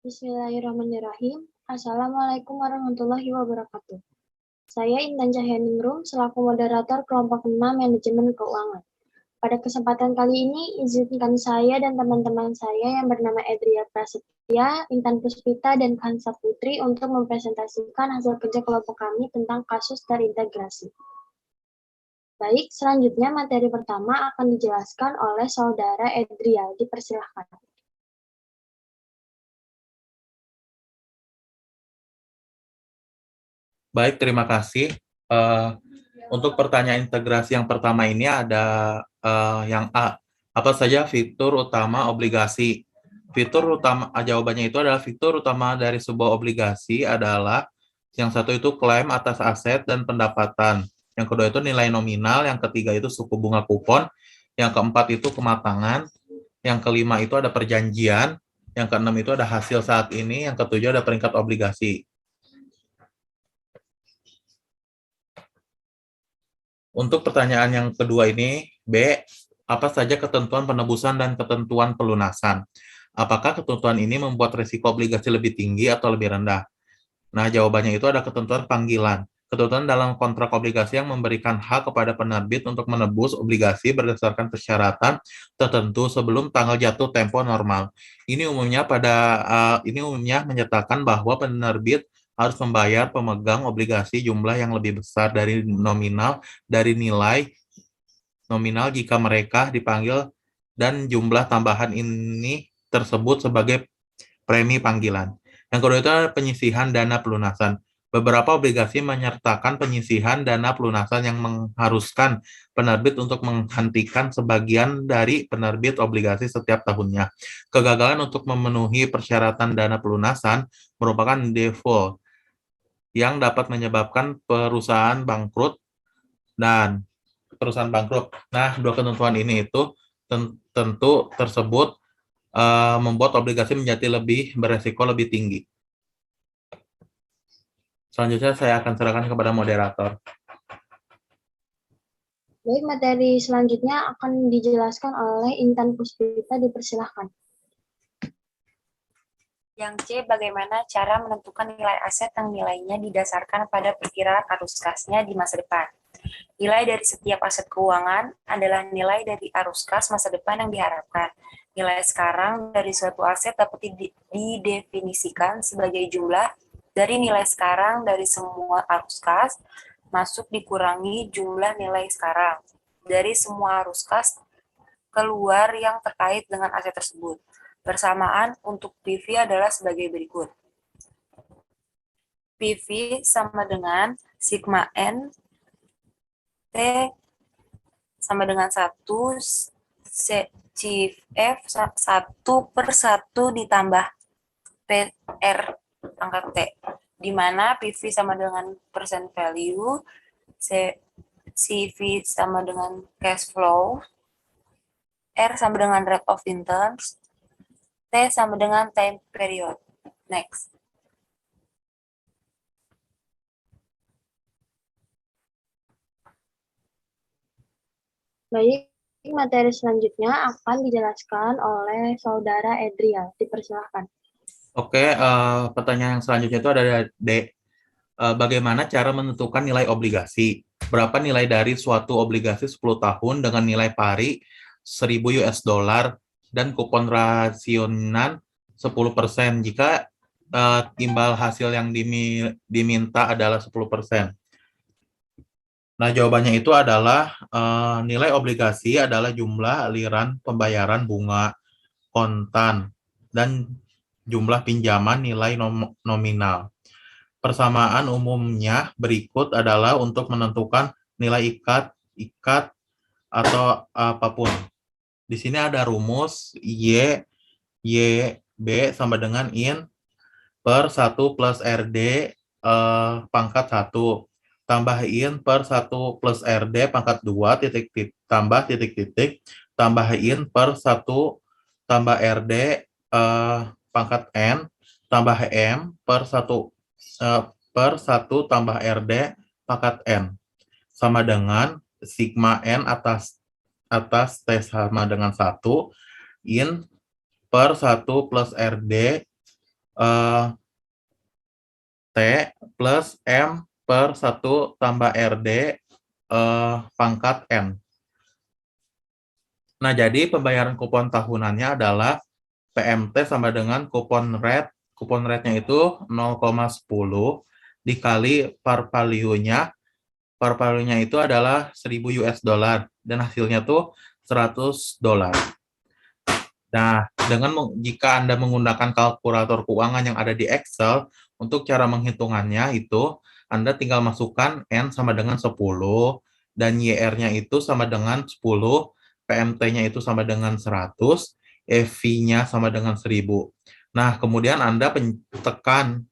Bismillahirrahmanirrahim. Assalamualaikum warahmatullahi wabarakatuh. Saya Intan Cahyaningrum selaku moderator kelompok 6 Manajemen Keuangan. Pada kesempatan kali ini, izinkan saya dan teman-teman saya yang bernama Edria Prasetya, Intan Puspita, dan Kansa Putri untuk mempresentasikan hasil kerja kelompok kami tentang kasus terintegrasi. Baik, selanjutnya materi pertama akan dijelaskan oleh Saudara Edria. Dipersilahkan. Baik, terima kasih. Untuk pertanyaan integrasi yang pertama ini ada yang A. Apa saja fitur utama obligasi? Fitur utama, jawabannya itu adalah fitur utama dari sebuah obligasi adalah yang satu itu klaim atas aset dan pendapatan. Yang kedua itu nilai nominal, yang ketiga itu suku bunga kupon, yang keempat itu kematangan, yang kelima itu ada perjanjian, yang keenam itu ada hasil saat ini, yang ketujuh ada peringkat obligasi. Untuk pertanyaan yang kedua ini, B, apa saja ketentuan penebusan dan ketentuan pelunasan? Apakah ketentuan ini membuat risiko obligasi lebih tinggi atau lebih rendah? Nah, jawabannya itu ada ketentuan panggilan. Ketentuan dalam kontrak obligasi yang memberikan hak kepada penerbit untuk menebus obligasi berdasarkan persyaratan tertentu sebelum tanggal jatuh tempo normal. Ini umumnya menyatakan bahwa penerbit harus membayar pemegang obligasi jumlah yang lebih besar dari nilai nominal jika mereka dipanggil, dan jumlah tambahan ini tersebut sebagai premi panggilan. Yang kedua itu adalah penyisihan dana pelunasan. Beberapa obligasi menyertakan penyisihan dana pelunasan yang mengharuskan penerbit untuk menghentikan sebagian dari penerbit obligasi setiap tahunnya. Kegagalan untuk memenuhi persyaratan dana pelunasan merupakan default yang dapat menyebabkan perusahaan bangkrut. Nah, dua ketentuan ini itu tentu tersebut membuat obligasi menjadi lebih beresiko lebih tinggi. Selanjutnya saya akan serahkan kepada moderator. Baik, materi selanjutnya akan dijelaskan oleh Intan Puspita. Dipersilahkan. Yang C, bagaimana cara menentukan nilai aset yang nilainya didasarkan pada perkiraan arus kasnya di masa depan. Nilai dari setiap aset keuangan adalah nilai dari arus kas masa depan yang diharapkan. Nilai sekarang dari suatu aset dapat didefinisikan sebagai jumlah dari nilai sekarang dari semua arus kas masuk dikurangi jumlah nilai sekarang dari semua arus kas keluar yang terkait dengan aset tersebut. Bersamaan untuk PV adalah sebagai berikut. PV sama dengan sigma N T sama dengan 1 CF 1/1 ditambah PR pangkat T, di mana PV sama dengan percent value, CV sama dengan cash flow, R sama dengan rate of interest, T sama dengan time period. Next. Baik, materi selanjutnya akan dijelaskan oleh Saudara Edria. Dipersilahkan. Oke, pertanyaan yang selanjutnya itu ada D. Bagaimana cara menentukan nilai obligasi? Berapa nilai dari suatu obligasi 10 tahun dengan nilai pari 1.000 US dollar dan kupon rasionan 10% jika timbal hasil yang diminta adalah 10%. Nah, jawabannya itu adalah nilai obligasi adalah jumlah aliran pembayaran bunga kontan dan jumlah pinjaman nilai nominal. Persamaan umumnya berikut adalah untuk menentukan nilai ikat atau apapun. Di sini ada rumus YB sama dengan IN per 1 plus RD pangkat 1 tambah IN per 1 plus RD pangkat 2 tambah tambah IN per 1 tambah RD pangkat N tambah M per 1 tambah RD pangkat N sama dengan sigma N atas T sama dengan 1 IN per 1 plus RD eh, T plus M per 1 tambah RD pangkat N. Nah, jadi pembayaran kupon tahunannya adalah PMT sama dengan kupon rate. Kupon rate-nya itu 0,10 dikali par value-nya. Par value-nya itu adalah 1000 US dollar dan hasilnya tuh 100 dolar. Nah, jika Anda menggunakan kalkulator keuangan yang ada di Excel, untuk cara menghitungannya itu Anda tinggal masukkan N sama dengan 10, dan YR-nya itu sama dengan 10, PMT-nya itu sama dengan 100, EV-nya sama dengan 1000. Nah, kemudian Anda tekan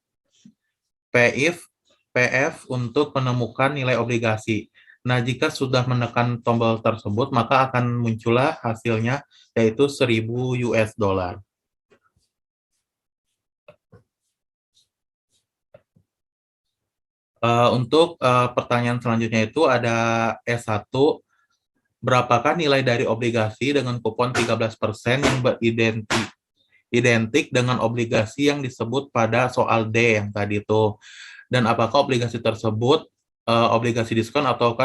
PF untuk menemukan nilai obligasi. Nah, jika sudah menekan tombol tersebut, maka akan muncullah hasilnya, yaitu 1000 US dollar. Untuk pertanyaan selanjutnya itu ada S1, berapakah nilai dari obligasi dengan kupon 13% yang identik dengan obligasi yang disebut pada soal D yang tadi itu? Dan apakah obligasi tersebut obligasi diskon atau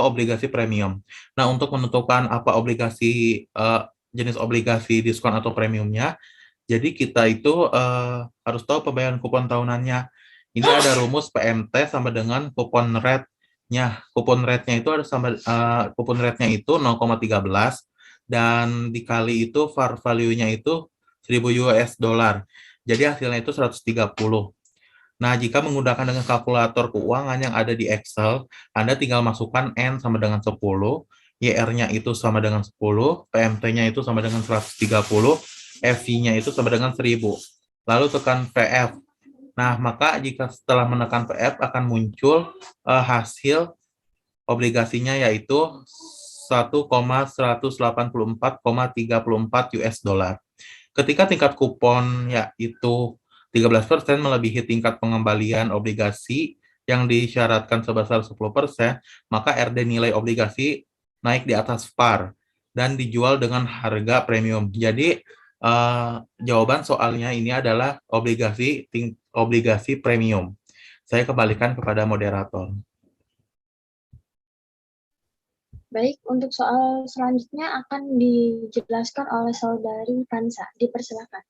obligasi premium? Nah, untuk menentukan apa jenis obligasi diskon atau premiumnya, jadi kita itu harus tahu pembayaran kupon tahunannya. Ini ada rumus PMT sama dengan kupon rate-nya. Kupon rate-nya itu kupon rate-nya itu 0,13 dan dikali itu par value-nya itu 1000 US dollar. Jadi hasilnya itu 130. Nah, jika menggunakan dengan kalkulator keuangan yang ada di Excel, Anda tinggal masukkan N sama dengan 10, YR-nya itu sama dengan 10, PMT-nya itu sama dengan 130, FV-nya itu sama dengan 1000. Lalu tekan PF. Nah, maka jika setelah menekan PF akan muncul hasil obligasinya yaitu 1,184,34 US dollar. Ketika tingkat kupon yaitu 13% melebihi tingkat pengembalian obligasi yang disyaratkan sebesar 10%, maka RD nilai obligasi naik di atas par dan dijual dengan harga premium. Jadi jawaban soalnya ini adalah obligasi premium. Saya kembalikan kepada moderator. Baik, untuk soal selanjutnya akan dijelaskan oleh saudari Kansa. Dipersilakan.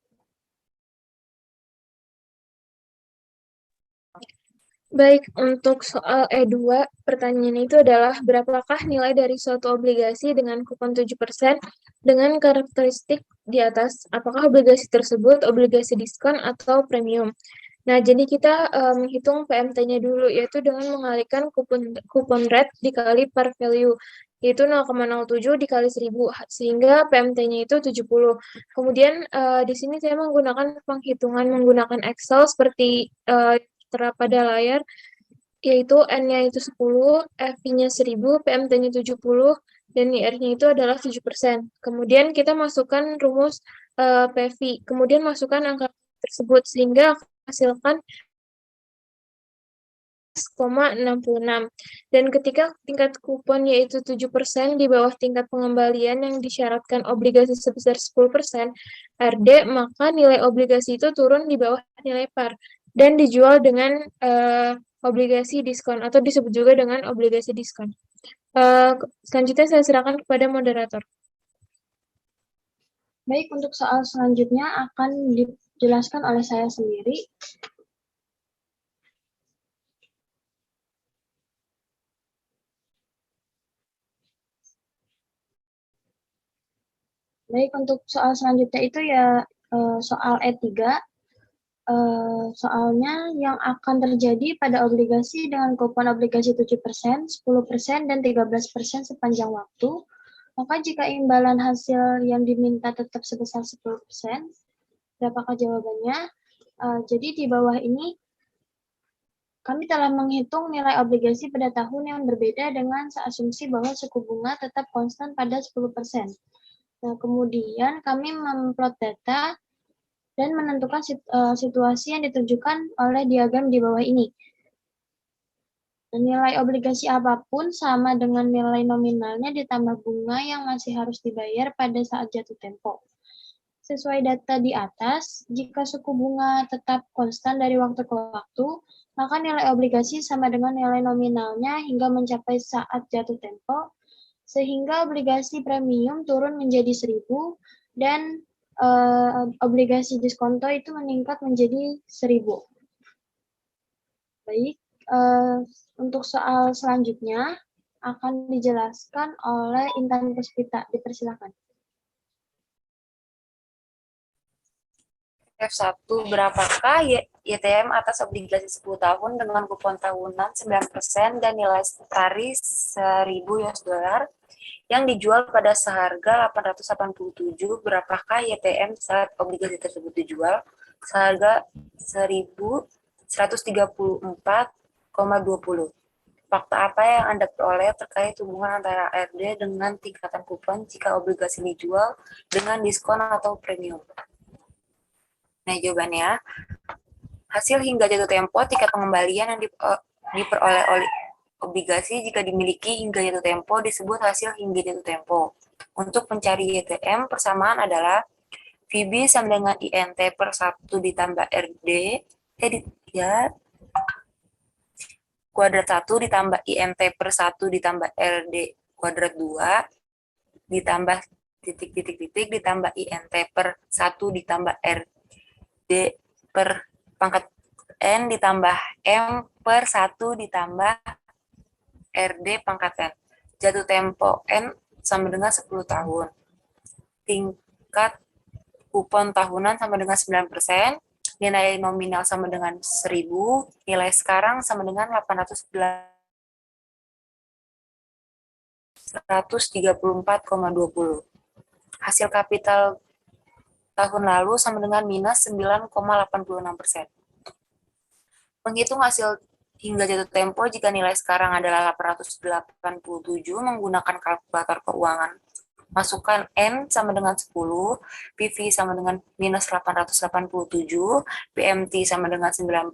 Baik, untuk soal E2, pertanyaannya itu adalah berapakah nilai dari suatu obligasi dengan kupon 7% dengan karakteristik di atas? Apakah obligasi tersebut obligasi diskon atau premium? Nah, jadi kita menghitung PMT-nya dulu, yaitu dengan mengalihkan kupon rate dikali par value, yaitu 0,07 dikali 1000, sehingga PMT-nya itu 70. Kemudian di sini saya menggunakan penghitungan menggunakan Excel seperti pada layar, yaitu N-nya itu 10, F-nya 1000, PMT-nya 70, dan IR-nya itu adalah 7%. Kemudian kita masukkan rumus PV, kemudian masukkan angka tersebut, sehingga hasilkan 66. Dan ketika tingkat kupon yaitu 7% di bawah tingkat pengembalian yang disyaratkan obligasi sebesar 10% RD, maka nilai obligasi itu turun di bawah nilai par dan dijual dengan obligasi diskon atau disebut juga dengan obligasi diskon. Selanjutnya saya serahkan kepada moderator. Baik, untuk soal selanjutnya akan dijelaskan oleh saya sendiri. Baik, untuk soal selanjutnya itu ya soal E3. Soalnya yang akan terjadi pada obligasi dengan kupon obligasi 7%, 10%, dan 13% sepanjang waktu. Maka jika imbalan hasil yang diminta tetap sebesar 10%, berapakah jawabannya? Jadi di bawah ini kami telah menghitung nilai obligasi pada tahun yang berbeda dengan seasumsi bahwa suku bunga tetap konstan pada 10%. Nah, kemudian kami memplot data dan menentukan situasi yang ditunjukkan oleh diagram di bawah ini. Nilai obligasi apapun sama dengan nilai nominalnya ditambah bunga yang masih harus dibayar pada saat jatuh tempo. Sesuai data di atas, jika suku bunga tetap konstan dari waktu ke waktu, maka nilai obligasi sama dengan nilai nominalnya hingga mencapai saat jatuh tempo, sehingga obligasi premium turun menjadi 1.000 dan obligasi diskonto itu meningkat menjadi 1.000. Baik, untuk soal selanjutnya akan dijelaskan oleh Intan Puspita. Dipersilakan. F1, berapakah YTM atas obligasi 10 tahun dengan kupon tahunan 9% dan nilai setari 1.000 US dollar yang dijual pada seharga 887, berapakah YTM saat obligasi tersebut dijual? Seharga 1.134,20. Fakta apa yang Anda peroleh terkait hubungan antara ARD dengan tingkatan kupon jika obligasi dijual dengan diskon atau premium? Nah, jawabannya, hasil hingga jatuh tempo tingkat pengembalian yang diperoleh oleh obligasi jika dimiliki hingga jatuh tempo disebut hasil hingga jatuh tempo. Untuk mencari YTM, persamaan adalah VB sama dengan INT per 1 ditambah RD, kuadrat 1 ditambah INT per 1 ditambah RD kuadrat 2 ditambah titik-titik-titik ditambah INT per 1 ditambah RD per pangkat N ditambah M per 1 ditambah RD pangkat N. Jatuh tempo N sama dengan 10 tahun. Tingkat kupon tahunan sama dengan 9%, nilai nominal sama dengan 1.000, nilai sekarang sama dengan 134,20. Hasil kapital tahun lalu sama dengan minus 9,86%. Menghitung hasil hingga jatuh tempo jika nilai sekarang adalah 887 menggunakan kalkulator keuangan. Masukkan N sama dengan 10, PV sama dengan minus 887, PMT sama dengan 90,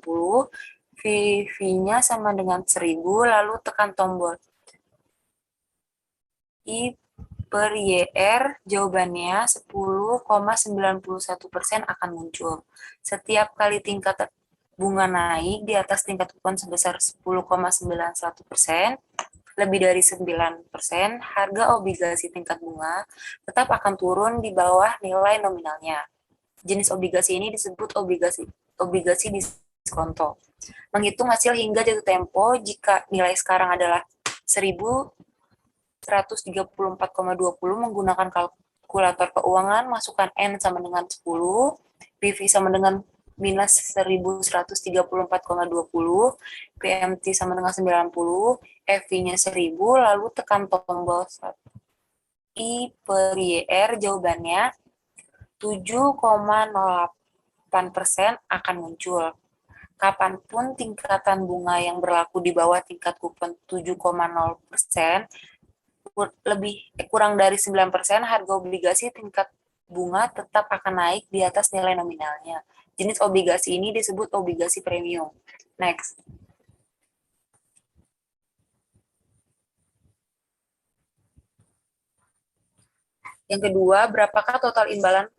VV-nya sama dengan 1.000, lalu tekan tombol I per YR, jawabannya 10,91% akan muncul. Setiap kali tingkat bunga naik di atas tingkat kupon sebesar 10,91%, lebih dari 9%, harga obligasi tingkat bunga tetap akan turun di bawah nilai nominalnya. Jenis obligasi ini disebut obligasi diskonto. Menghitung hasil hingga jatuh tempo jika nilai sekarang adalah 1.134,20 menggunakan kalkulator keuangan, masukkan N sama dengan 10, PV sama dengan minus 1.134,20, PMT sama dengan 90, FV-nya 1.000, lalu tekan tombol I per YR, jawabannya 7,08% akan muncul. Kapanpun tingkatan bunga yang berlaku di bawah tingkat kupon 7,0%, kurang dari 9%, harga obligasi tingkat bunga tetap akan naik di atas nilai nominalnya. Jenis obligasi ini disebut obligasi premium. Next. Yang kedua, berapakah total imbalan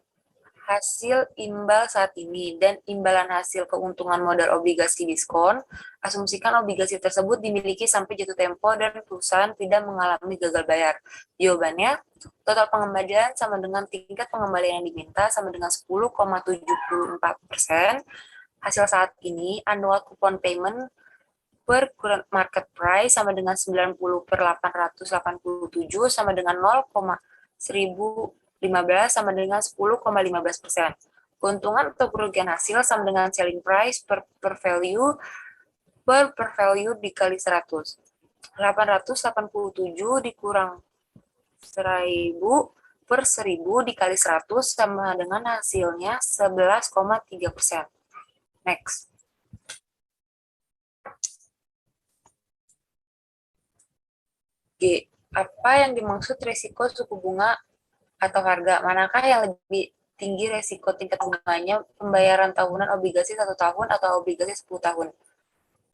hasil imbal saat ini dan imbalan hasil keuntungan modal obligasi diskon? Asumsikan obligasi tersebut dimiliki sampai jatuh tempo dan perusahaan tidak mengalami gagal bayar. Jawabannya, total pengembalian sama dengan tingkat pengembalian yang diminta sama dengan 10,74%. Hasil saat ini, annual coupon payment per current market price sama dengan 90 per 887 sama dengan 0,1015 sama dengan 10,15%. Keuntungan atau kerugian hasil sama dengan selling price per value dikali 100. 887 dikurang 1.000 per 1.000 dikali 100 sama dengan hasilnya 11,3%. Next. G. Apa yang dimaksud resiko suku bunga atau harga? Manakah yang lebih tinggi resiko tingkat bunganya, pembayaran tahunan obligasi 1 tahun atau obligasi 10 tahun?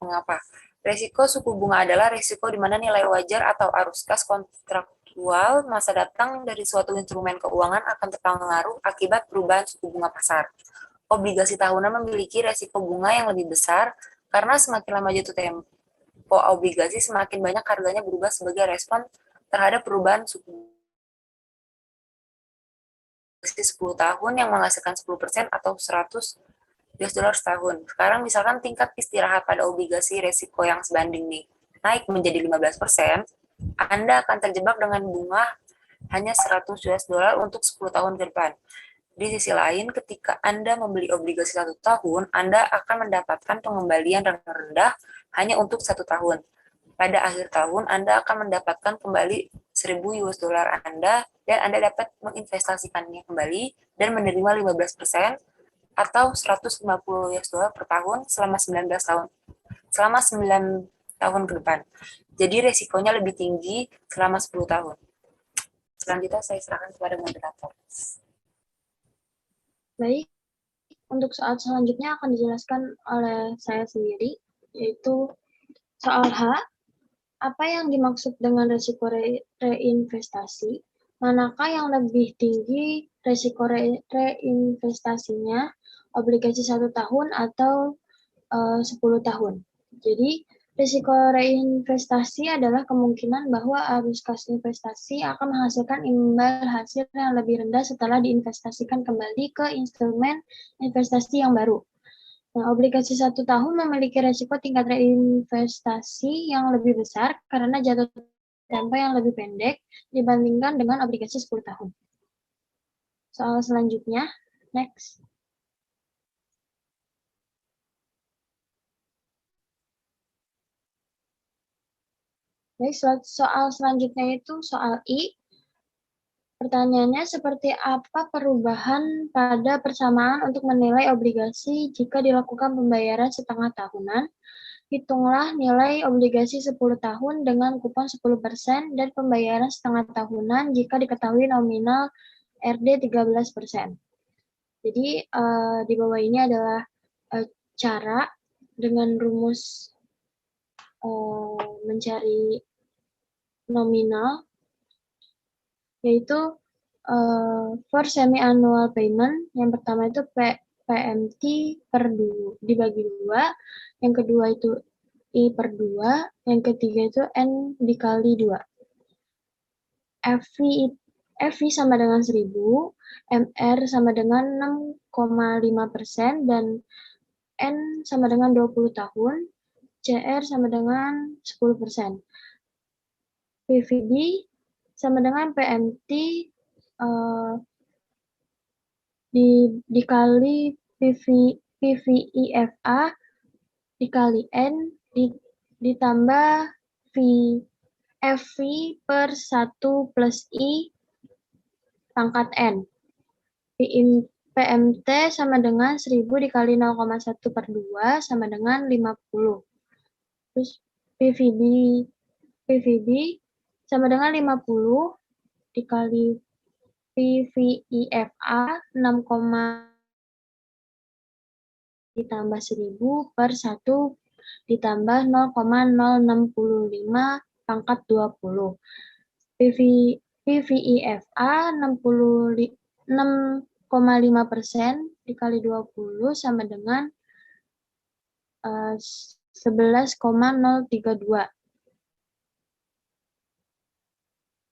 Mengapa? Resiko suku bunga adalah resiko di mana nilai wajar atau arus kas kontraktual aktual, masa datang dari suatu instrumen keuangan akan terpengaruh akibat perubahan suku bunga pasar. Obligasi tahunan memiliki resiko bunga yang lebih besar karena semakin lama jatuh tempo obligasi, semakin banyak harganya berubah sebagai respon terhadap perubahan suku bunga. 10 tahun yang menghasilkan 10% atau 100 US dollar setahun. Sekarang misalkan tingkat istirahat pada obligasi resiko yang sebanding nih naik menjadi 15%, Anda akan terjebak dengan bunga hanya 100 US dollar untuk 10 tahun ke depan. Di sisi lain, ketika Anda membeli obligasi 1 tahun, Anda akan mendapatkan pengembalian yang rendah hanya untuk 1 tahun. Pada akhir tahun, Anda akan mendapatkan kembali 1.000 US dollar Anda, dan Anda dapat menginvestasikannya kembali dan menerima 15% atau 150 US dollar per tahun selama 19 tahun. Selama 9 tahun ke depan. Jadi resikonya lebih tinggi selama 10 tahun. Selanjutnya saya serahkan kepada moderator. Baik, untuk soal selanjutnya akan dijelaskan oleh saya sendiri, yaitu soal H. Apa yang dimaksud dengan resiko reinvestasi? Manakah yang lebih tinggi resiko reinvestasinya, obligasi 1 tahun atau 10 tahun? Jadi, risiko reinvestasi adalah kemungkinan bahwa arus kas investasi akan menghasilkan imbal hasil yang lebih rendah setelah diinvestasikan kembali ke instrumen investasi yang baru. Nah, obligasi 1 tahun memiliki risiko tingkat reinvestasi yang lebih besar karena jatuh tempo yang lebih pendek dibandingkan dengan obligasi 10 tahun. Soal selanjutnya, next. Baik, soal selanjutnya itu soal I. Pertanyaannya, seperti apa perubahan pada persamaan untuk menilai obligasi jika dilakukan pembayaran setengah tahunan? Hitunglah nilai obligasi 10 tahun dengan kupon 10% dan pembayaran setengah tahunan jika diketahui nominal RD 13%. Jadi, di bawah ini adalah cara dengan rumus mencari nominal, yaitu for semi-annual payment, yang pertama itu PMT per 2, dibagi 2, yang kedua itu I per 2, yang ketiga itu N dikali 2. FV sama dengan 1000, MR sama dengan 6,5%, dan N sama dengan 20 tahun, CR sama dengan 10%. PVB sama dengan PMT dikali PVIFA dikali N ditambah FV per 1 plus I pangkat N. PMT sama dengan 1000 dikali 0,1 per 2 sama dengan 50. Terus PVB sama dengan 50 dikali PVIFA 6, ditambah 1000 per 1 ditambah 0,065 pangkat 20. PVIFA 6,5% dikali 20 sama dengan 11,032.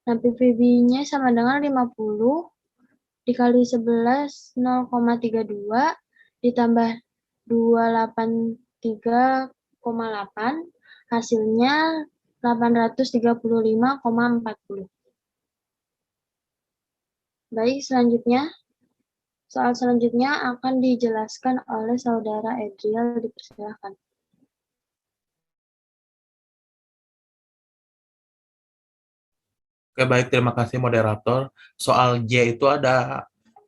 Nah, PVB-nya sama dengan 50 dikali 11, 0,32 ditambah 283,8, hasilnya 835,40. Baik, selanjutnya. Soal selanjutnya akan dijelaskan oleh Saudara Edriel, dipersilakan. Oke, baik, terima kasih moderator. Soal J itu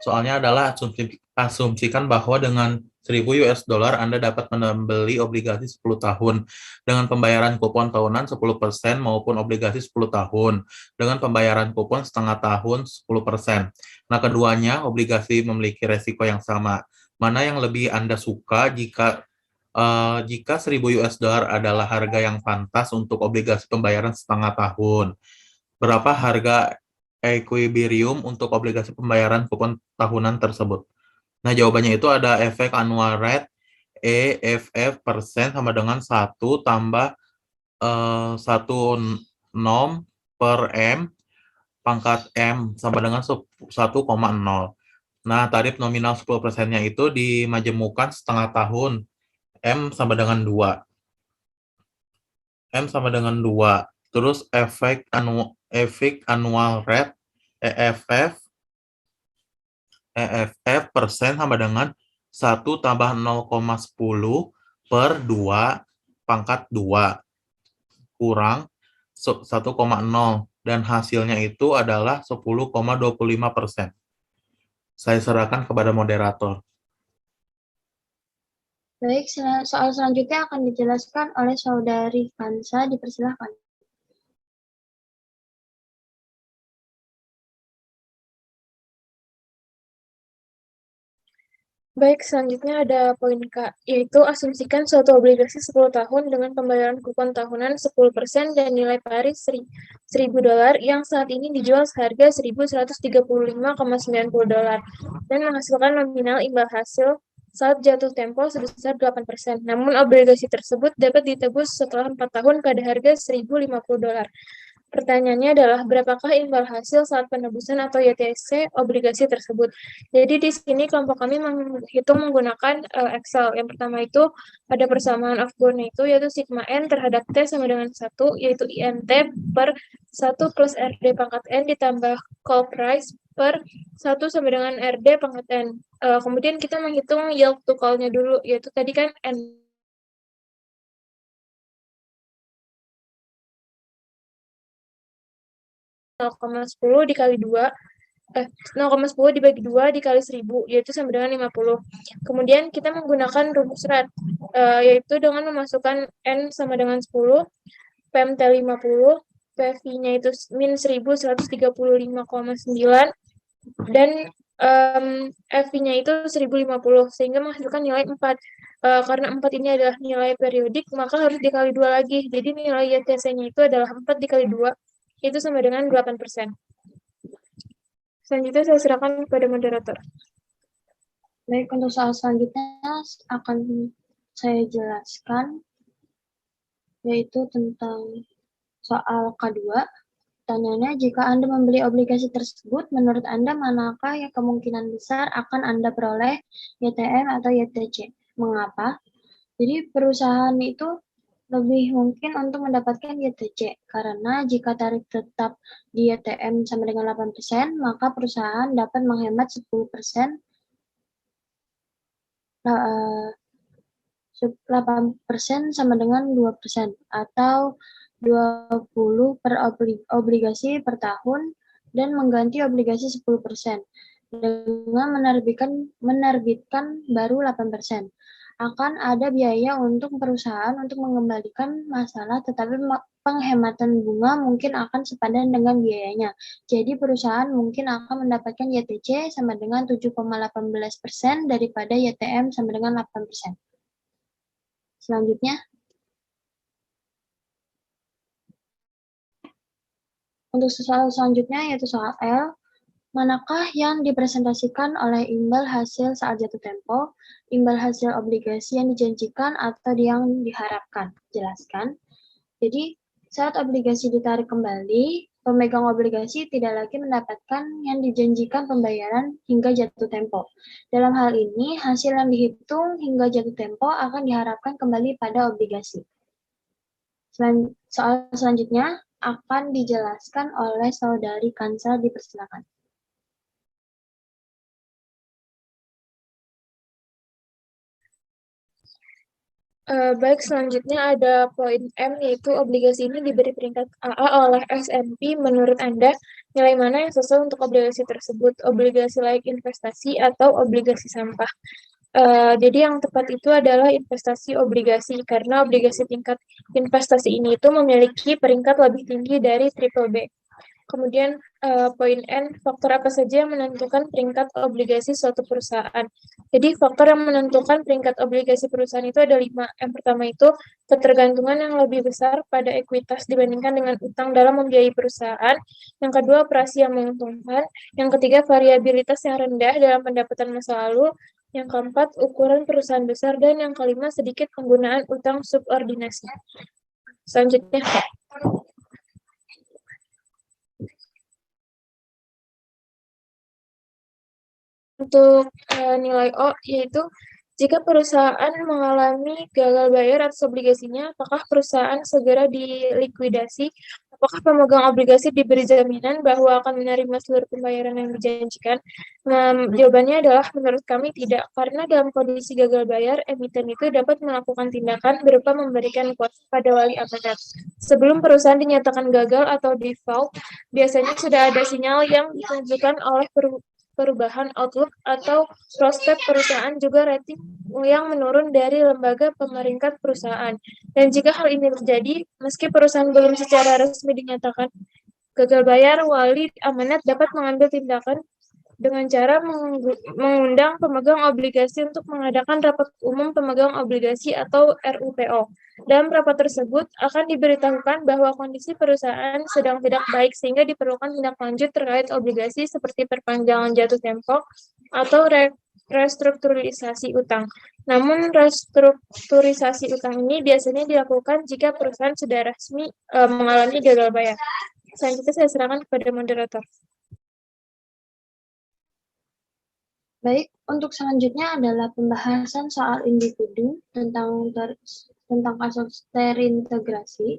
soalnya adalah asumsikan bahwa dengan 1.000 US dollar Anda dapat membeli obligasi 10 tahun dengan pembayaran kupon tahunan 10% maupun obligasi 10 tahun dengan pembayaran kupon setengah tahun 10%. Nah, keduanya obligasi memiliki resiko yang sama. Mana yang lebih Anda suka jika 1.000 US dollar adalah harga yang pantas untuk obligasi pembayaran setengah tahun? Berapa harga ekuilibrium untuk obligasi pembayaran kupon tahunan tersebut? Nah, jawabannya itu ada efek annual rate, EFF persen sama dengan 1 tambah 1 nom per M pangkat M sama dengan 1,0. Nah, tarif nominal 10%-nya itu dimajemukkan setengah tahun. M sama dengan 2. M sama dengan 2. Terus efek annual rate, EFF persen sama dengan 1 tambah 0,10 per 2 pangkat 2 kurang 1,0 dan hasilnya itu adalah 10,25%. Saya serahkan kepada moderator. Baik, soal selanjutnya akan dijelaskan oleh Saudari Kansa, dipersilahkan. Baik, selanjutnya ada poin K, yaitu asumsikan suatu obligasi 10 tahun dengan pembayaran kupon tahunan 10% dan nilai pari $1.000 yang saat ini dijual seharga $1.135,90 dan menghasilkan nominal imbal hasil saat jatuh tempo sebesar 8%. Namun obligasi tersebut dapat ditebus setelah 4 tahun pada harga $1.050. Pertanyaannya adalah berapakah imbal hasil saat penebusan atau YTC obligasi tersebut. Jadi di sini kelompok kami menghitung menggunakan Excel. Yang pertama itu ada persamaan Afborn itu yaitu sigma N terhadap T sama dengan 1, yaitu INT per 1 plus RD pangkat N ditambah call price per 1 sama dengan RD pangkat N. Kemudian kita menghitung yield to call-nya dulu, yaitu tadi kan N 0,10 dikali 2, 0,10 dibagi 2 dikali 1000, yaitu sama dengan 50. Kemudian kita menggunakan rumus RAT, yaitu dengan memasukkan N sama dengan 10, PMT 50, PV-nya itu min 1135,9, dan FV-nya itu 1050, sehingga menghasilkan nilai 4. Karena 4 ini adalah nilai periodik, maka harus dikali 2 lagi. Jadi nilai YTC-nya itu adalah 4 dikali 2, itu sama dengan 8%. Selanjutnya saya serahkan kepada moderator. Baik, untuk soal selanjutnya akan saya jelaskan, yaitu tentang soal K2. Pertanyaannya, jika Anda membeli obligasi tersebut, menurut Anda manakah yang kemungkinan besar akan Anda peroleh, YTM atau YTC? Mengapa? Jadi perusahaan itu lebih mungkin untuk mendapatkan YTC, karena jika tarif tetap di YTM sama dengan 8%, maka perusahaan dapat menghemat 10%, 8% sama dengan 2%, atau 20 per obligasi per tahun, dan mengganti obligasi 10%, dengan menerbitkan baru 8%. Akan ada biaya untuk perusahaan untuk mengembalikan masalah, tetapi penghematan bunga mungkin akan sepadan dengan biayanya. Jadi perusahaan mungkin akan mendapatkan YTC sama dengan 7,18% daripada YTM sama dengan 8%. Selanjutnya, untuk soal selanjutnya yaitu soal L. Manakah yang dipresentasikan oleh imbal hasil saat jatuh tempo, imbal hasil obligasi yang dijanjikan atau yang diharapkan? Jelaskan. Jadi, saat obligasi ditarik kembali, pemegang obligasi tidak lagi mendapatkan yang dijanjikan pembayaran hingga jatuh tempo. Dalam hal ini, hasil yang dihitung hingga jatuh tempo akan diharapkan kembali pada obligasi. Soal selanjutnya akan dijelaskan oleh Saudari Kansa, dipersilakan. Baik, selanjutnya ada poin M, yaitu obligasi ini diberi peringkat AA oleh S&P. Menurut Anda, nilai mana yang sesuai untuk obligasi tersebut? Obligasi layak investasi atau obligasi sampah? Jadi yang tepat itu adalah investasi obligasi, karena obligasi tingkat investasi ini itu memiliki peringkat lebih tinggi dari triple B. Kemudian poin N, faktor apa saja yang menentukan peringkat obligasi suatu perusahaan. Jadi faktor yang menentukan peringkat obligasi perusahaan itu ada 5. Yang pertama itu ketergantungan yang lebih besar pada ekuitas dibandingkan dengan utang dalam membiayai perusahaan. Yang kedua, operasi yang menguntungkan. Yang ketiga, variabilitas yang rendah dalam pendapatan masa lalu. Yang keempat, ukuran perusahaan besar. Dan yang kelima, sedikit penggunaan utang subordinasi. Selanjutnya, untuk nilai O, yaitu jika perusahaan mengalami gagal bayar atas obligasinya, apakah perusahaan segera dilikuidasi? Apakah pemegang obligasi diberi jaminan bahwa akan menerima seluruh pembayaran yang dijanjikan? Jawabannya adalah menurut kami tidak, karena dalam kondisi gagal bayar, emiten itu dapat melakukan tindakan berupa memberikan kuasa pada wali amanat. Sebelum perusahaan dinyatakan gagal atau default, biasanya sudah ada sinyal yang ditunjukkan oleh perubahan outlook atau prospek perusahaan, juga rating yang menurun dari lembaga pemeringkat perusahaan. Dan jika hal ini terjadi, meski perusahaan belum secara resmi dinyatakan gagal bayar, wali amanat dapat mengambil tindakan dengan cara mengundang pemegang obligasi untuk mengadakan rapat umum pemegang obligasi atau RUPO. Dalam rapat tersebut akan diberitahukan bahwa kondisi perusahaan sedang tidak baik sehingga diperlukan tindak lanjut terkait obligasi seperti perpanjangan jatuh tempo atau restrukturisasi utang. Namun restrukturisasi utang ini biasanya dilakukan jika perusahaan sudah resmi mengalami gagal bayar. Selanjutnya saya serahkan kepada moderator. Baik, untuk selanjutnya adalah pembahasan soal individu tentang kasus terintegrasi.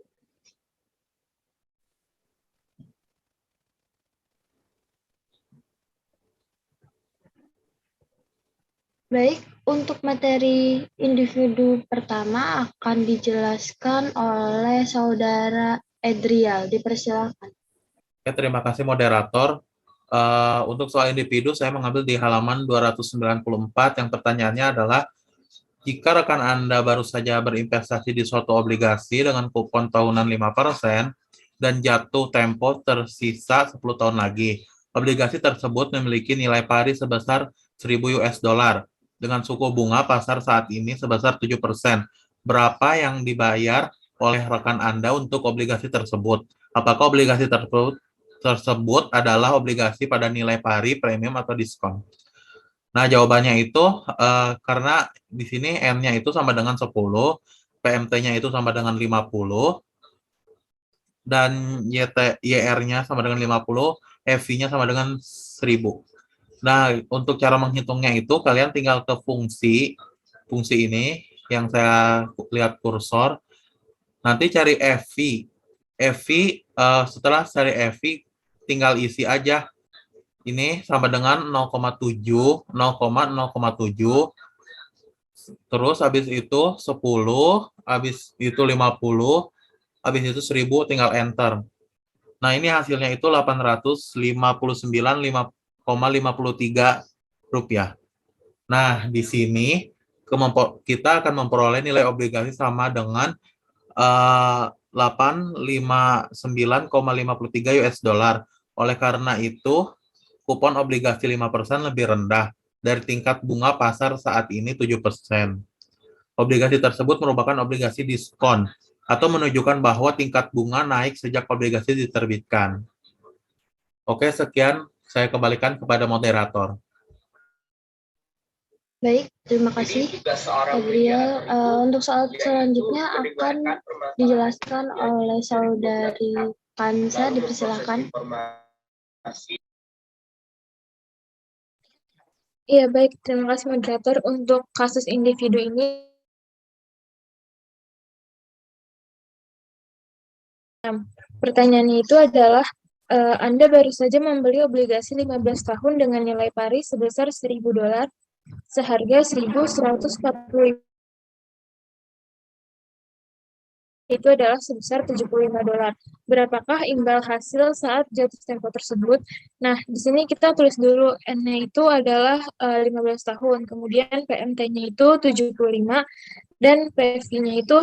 Baik, untuk materi individu pertama akan dijelaskan oleh Saudara Edrial. Dipersilakan. Oke, terima kasih moderator. Untuk soal individu, saya mengambil di halaman 294 yang pertanyaannya adalah, jika rekan Anda baru saja berinvestasi di suatu obligasi dengan kupon tahunan 5% dan jatuh tempo tersisa 10 tahun lagi, obligasi tersebut memiliki nilai pari sebesar 1.000 US dollar dengan suku bunga pasar saat ini sebesar 7%. Berapa yang dibayar oleh rekan Anda untuk obligasi tersebut? Apakah obligasi tersebut adalah obligasi pada nilai pari, premium, atau diskon? Nah, jawabannya itu karena di sini N-nya itu sama dengan 10, PMT-nya itu sama dengan 50, dan YR-nya sama dengan 50, FV-nya sama dengan 1000. Nah, untuk cara menghitungnya itu kalian tinggal ke fungsi ini yang saya lihat kursor, nanti cari FV. Setelah cari FV, tinggal isi aja. Ini sama dengan 0,7, terus habis itu 10, habis itu 50, habis itu 1000, tinggal enter. Nah, ini hasilnya itu 859,53 rupiah. Nah, di sini kita akan memperoleh nilai obligasi sama dengan 859,53 US dollar. Oleh karena itu, kupon obligasi 5% lebih rendah dari tingkat bunga pasar saat ini 7%. Obligasi tersebut merupakan obligasi diskon atau menunjukkan bahwa tingkat bunga naik sejak obligasi diterbitkan. Oke, sekian. Saya kembalikan kepada moderator. Baik, terima kasih, Adriel. Untuk soal selanjutnya akan dijelaskan oleh Saudari Kansa. Dipersilakan. Iya, baik. Terima kasih moderator. Untuk kasus individu ini, pertanyaannya itu adalah, Anda baru saja membeli obligasi 15 tahun dengan nilai pari sebesar 1.000 dolar seharga 1.145, itu adalah sebesar 75 dolar. Berapakah imbal hasil saat jatuh tempo tersebut? Nah, di sini kita tulis dulu N-nya itu adalah 15 tahun, kemudian PMT-nya itu 75, dan PV-nya itu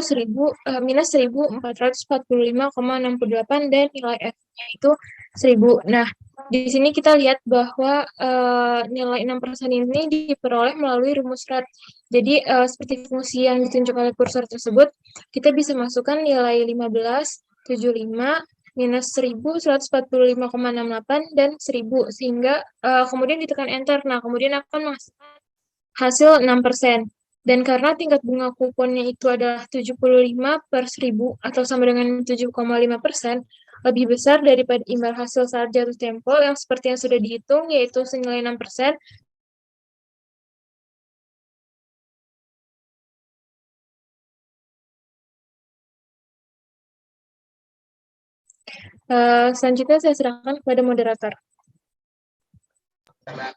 minus 1.445,68, dan nilai F-nya itu 1000. Nah, di sini kita lihat bahwa nilai 6% ini diperoleh melalui rumus RAT. Jadi, seperti fungsi yang ditunjuk oleh kursor tersebut, kita bisa masukkan nilai 15,75 minus 1145,68 dan 1000, sehingga kemudian ditekan enter. Nah, kemudian akan menghasilkan hasil 6%. Dan karena tingkat bunga kuponnya itu adalah 75/1000 atau sama dengan 7,5%, lebih besar daripada imbal hasil saat jatuh tempo yang seperti yang sudah dihitung, yaitu senilai 6%. Selanjutnya saya serahkan kepada moderator.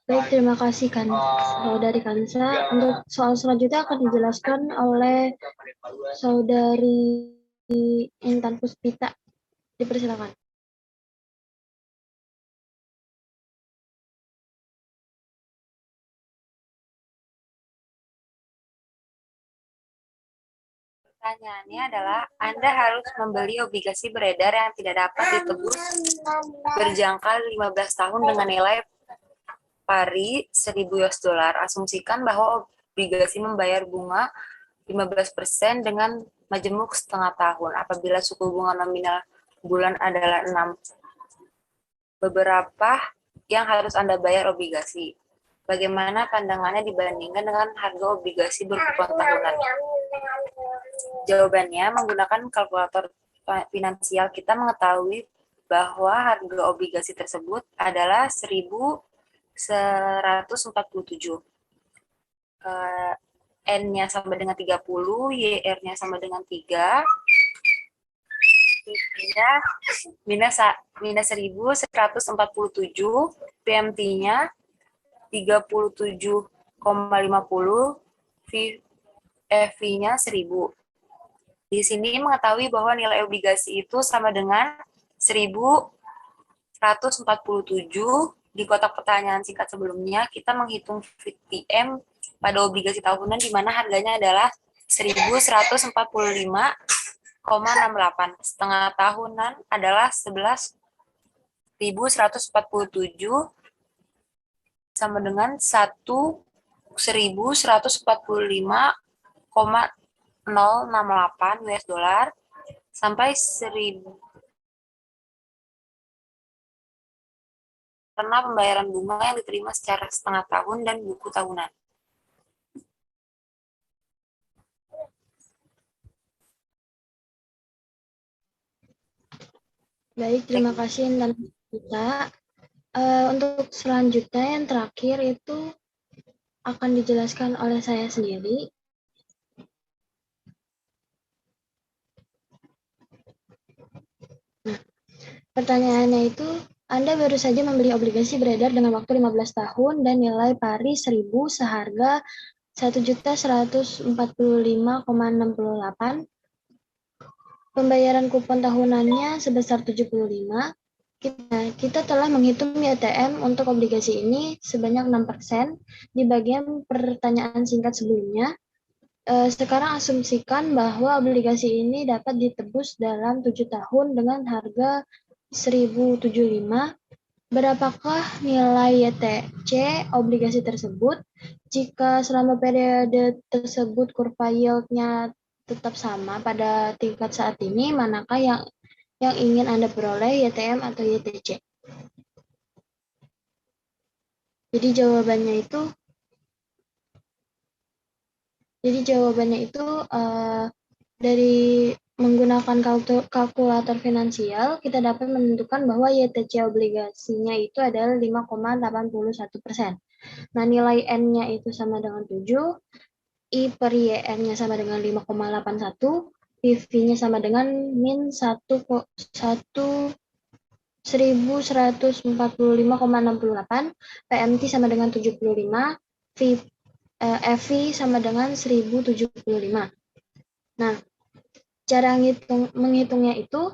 Baik, terima kasih Saudari Kansa. Untuk soal selanjutnya akan dijelaskan oleh Saudari Intan Puspita. Dipersilakan. Pertanyaannya adalah, Anda harus membeli obligasi beredar yang tidak dapat ditebus berjangka 15 tahun dengan nilai pari 1.000 US dollar. Asumsikan bahwa obligasi membayar bunga 15% dengan majemuk setengah tahun apabila suku bunga nominal bulan adalah 6. Beberapa yang harus Anda bayar obligasi. Bagaimana pandangannya dibandingkan dengan harga obligasi berkupon tahunan? Jawabannya, menggunakan kalkulator finansial kita mengetahui bahwa harga obligasi tersebut adalah 1.147. N-nya sama dengan 30, YR-nya sama dengan 3, PMT-nya minus 1.147, PMT-nya 37,50, FV-nya 1.000. Di sini mengetahui bahwa nilai obligasi itu sama dengan 1.147. Di kotak pertanyaan singkat sebelumnya, kita menghitung VTM pada obligasi tahunan di mana harganya adalah 1.145,68. Setengah tahunan adalah 11.147 sama dengan 1.145,068 US dollar sampai 1.000 karena pembayaran bunga yang diterima secara setengah tahun dan buku tahunan. Baik, terima kasih Intan Puspita. Untuk selanjutnya yang terakhir itu akan dijelaskan oleh saya sendiri. Nah, pertanyaannya itu, Anda baru saja membeli obligasi beredar dengan waktu 15 tahun dan nilai pari 1.000 seharga 1.145,68. Pembayaran kupon tahunannya sebesar 75. Kita telah menghitung YTM untuk obligasi ini sebanyak 6%. Di bagian pertanyaan singkat sebelumnya, sekarang asumsikan bahwa obligasi ini dapat ditebus dalam 7 tahun dengan harga 1.075. Berapakah nilai YTC obligasi tersebut? Jika selama periode tersebut kurva yield-nya tetap sama pada tingkat saat ini, manakah yang ingin Anda peroleh, YTM atau YTC? Jadi jawabannya itu dari menggunakan kalkulator finansial, kita dapat menentukan bahwa YTC obligasinya itu adalah 5,81%. Nah, nilai N-nya itu sama dengan 7, I per YR-nya sama dengan 5,81, PV-nya sama dengan min 1.145,68, PMT sama dengan 75, FV sama dengan 1.075. Nah, cara menghitungnya itu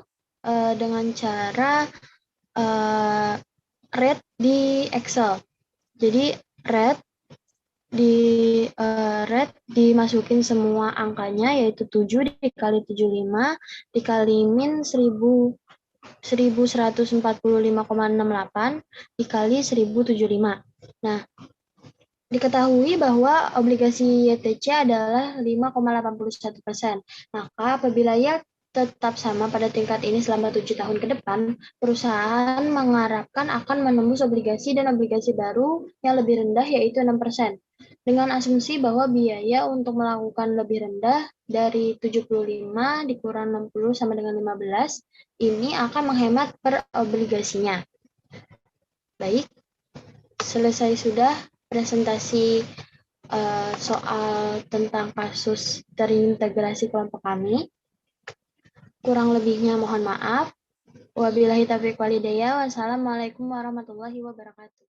dengan cara rate di Excel. Jadi rate dimasukin semua angkanya, yaitu 7 dikali 75 dikali min 1.075 1145,68 dikali 1075. Nah, diketahui bahwa obligasi YTC adalah 5,81%. Maka apabila yield tetap sama pada tingkat ini selama 7 tahun ke depan, perusahaan mengharapkan akan menembus obligasi dan obligasi baru yang lebih rendah yaitu 6%. Dengan asumsi bahwa biaya untuk melakukan lebih rendah dari 75 dikurang 60 sama dengan 15, ini akan menghemat per obligasinya. Baik, selesai sudah presentasi soal tentang kasus terintegrasi kelompok kami. Kurang lebihnya mohon maaf. Wabillahi taufiq walhidayah. Wassalamualaikum warahmatullahi wabarakatuh.